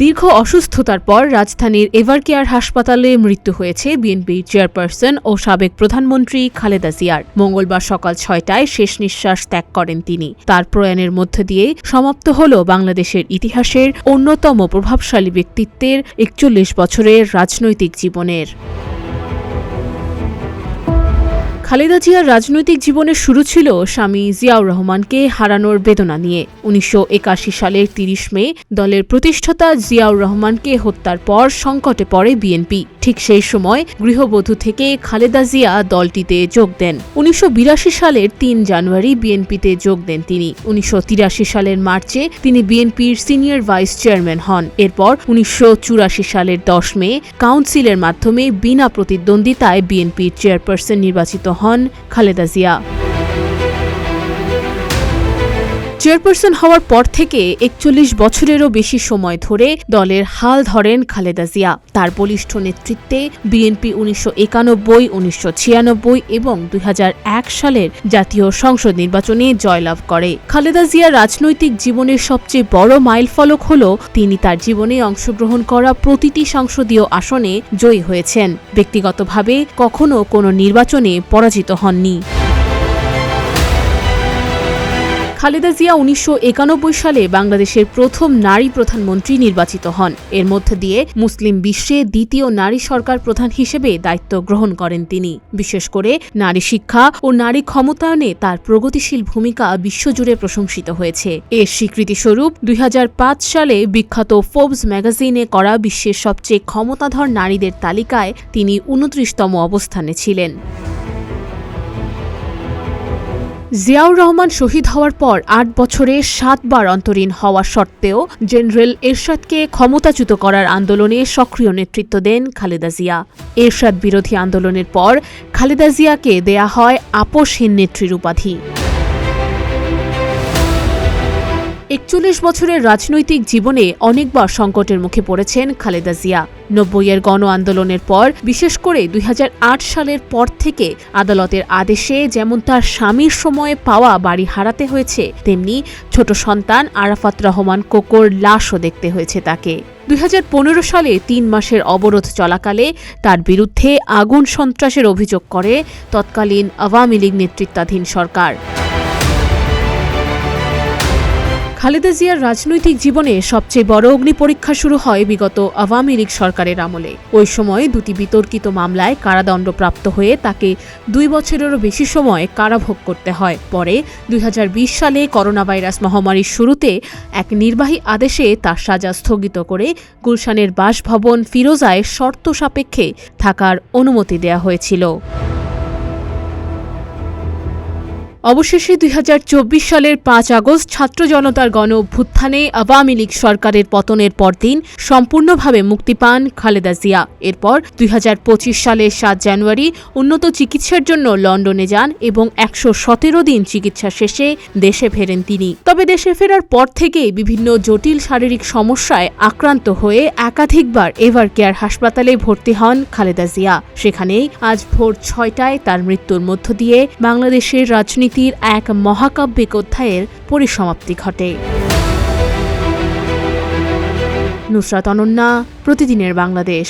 দীর্ঘ অসুস্থতার পর রাজধানীর এভারকেয়ার হাসপাতালে মৃত্যু হয়েছে বিএনপি চেয়ারপারসন ও সাবেক প্রধানমন্ত্রী খালেদা জিয়ার। মঙ্গলবার সকাল ৬টায় শেষ নিঃশ্বাস ত্যাগ করেন তিনি। তার প্রয়াণের মধ্য দিয়ে সমাপ্ত হল বাংলাদেশের ইতিহাসের অন্যতম প্রভাবশালী ব্যক্তিত্বের ৪১ বছরের রাজনৈতিক জীবনের। খালেদা জিয়ার রাজনৈতিক জীবনের শুরু ছিল স্বামী জিয়াউর রহমানকে হারানোর বেদনা নিয়ে। ১৯৮১ সালের ৩০ মে দলের প্রতিষ্ঠাতা জিয়াউর রহমানকে হত্যার পর সংকটে পড়ে বিএনপি। ঠিক সেই সময় গৃহবধূ থেকে খালেদা জিয়া দলটিতে যোগ দেন। ১৯৮২ সালের ৩ জানুয়ারি বিএনপিতে যোগ দেন তিনি। ১৯৮৩ সালের মার্চে তিনি বিএনপির সিনিয়র ভাইস চেয়ারম্যান হন। এরপর ১৯৮৪ সালের ১০ মে কাউন্সিলের মাধ্যমে বিনা প্রতিদ্বন্দ্বিতায় বিএনপির চেয়ারপারসন নির্বাচিত হন খালেদা জিয়া। চেয়ারপারসন হওয়ার পর থেকে ৪১ বছরেরও বেশি সময় ধরে দলের হাল ধরেন খালেদা জিয়া। তার বলিষ্ঠ নেতৃত্বে বিএনপি ১৯৯১, ১৯৯৬ এবং ২০০১ সালের জাতীয় সংসদ নির্বাচনে জয়লাভ করে। খালেদা জিয়ার রাজনৈতিক জীবনের সবচেয়ে বড় মাইলফলক হল তিনি তার জীবনে অংশগ্রহণ করা প্রতিটি সংসদীয় আসনে জয়ী হয়েছেন। ব্যক্তিগতভাবে কখনো কোনো নির্বাচনে পরাজিত হননি। খালেদা জিয়া ১৯৯১ সালে বাংলাদেশের প্রথম নারী প্রধানমন্ত্রী নির্বাচিত হন। এর মধ্য দিয়ে মুসলিম বিশ্বে দ্বিতীয় নারী সরকার প্রধান হিসেবে দায়িত্ব গ্রহণ করেন তিনি। বিশেষ করে নারী শিক্ষা ও নারী ক্ষমতায়নে তার প্রগতিশীল ভূমিকা বিশ্বজুড়ে প্রশংসিত হয়েছে। এর স্বীকৃতিস্বরূপ ২০০৫ সালে বিখ্যাত ফোর্বস ম্যাগাজিনে করা বিশ্বের সবচেয়ে ক্ষমতাধর নারীদের তালিকায় তিনি ২৯তম অবস্থানে ছিলেন। জিয়াউর রহমান শহীদ হওয়ার পর ৮ বছরে ৭ বার অন্তরীণ হওয়া সত্ত্বেও জেনারেল এরশাদকে ক্ষমতাচ্যুত করার আন্দোলনে সক্রিয় নেতৃত্ব দেন খালেদা জিয়া। এরশাদ বিরোধী আন্দোলনের পর খালেদা জিয়াকে দেয়া হয় আপোষহীন নেত্রীর উপাধি। ৪১ বছরের রাজনৈতিক জীবনে অনেকবার সংকটের মুখে পড়েছেন খালেদা জিয়া। ৯০-এর গণ আন্দোলনের পর, বিশেষ করে ২০০৮ সালের পর থেকে আদালতের আদেশে যেমন তার স্বামীর সময়ে পাওয়া বাড়ি হারাতে হয়েছে, তেমনি ছোট সন্তান আরাফাত রহমান কোকোর লাশও দেখতে হয়েছে তাকে। ২০১৫ সালে ৩ মাসের অবরোধ চলাকালে তার বিরুদ্ধে আগুন সন্ত্রাসের অভিযোগ করে তৎকালীন আওয়ামী লীগ নেতৃত্বাধীন সরকার। খালেদা জিয়ার রাজনৈতিক জীবনে সবচেয়ে বড় অগ্নিপরীক্ষা শুরু হয় বিগত আওয়ামী লীগ সরকারের আমলে। ওই সময় দুটি বিতর্কিত মামলায় কারাদণ্ডপ্রাপ্ত হয়ে তাকে ২ বছরেরও বেশি সময় কারাভোগ করতে হয়। পরে ২০২০ সালে করোনাভাইরাস মহামারীর শুরুতে এক নির্বাহী আদেশে তার সাজা স্থগিত করে গুলশানের বাসভবন ফিরোজায় শর্ত সাপেক্ষে থাকার অনুমতি দেয়া হয়েছিল। অবশেষে ২০২৪ সালের ৫ আগস্ট ছাত্র জনতার গণ অভ্যুত্থানে আওয়ামী লীগ সরকারের পতনের পরদিন সম্পূর্ণভাবে মুক্তি পান খালেদা জিয়া। এরপর ২০২৫ সালের ৭ জানুয়ারি উন্নত চিকিৎসার জন্য লন্ডনে যান এবং ১১৭ দিন চিকিৎসা শেষে দেশে ফেরেন তিনি। তবে দেশে ফেরার পর থেকেই বিভিন্ন জটিল শারীরিক সমস্যায় আক্রান্ত হয়ে একাধিকবার এভারকেয়ার হাসপাতালে ভর্তি হন খালেদা জিয়া। সেখানেই আজ ভোর ৬টায় তার মৃত্যুর মধ্য দিয়ে বাংলাদেশের রাজনীতি এক মহাকাব্যিক অধ্যায়ের পরিসমাপ্তি ঘটে। নুসরাত অনন্যা, প্রতিদিনের বাংলাদেশ।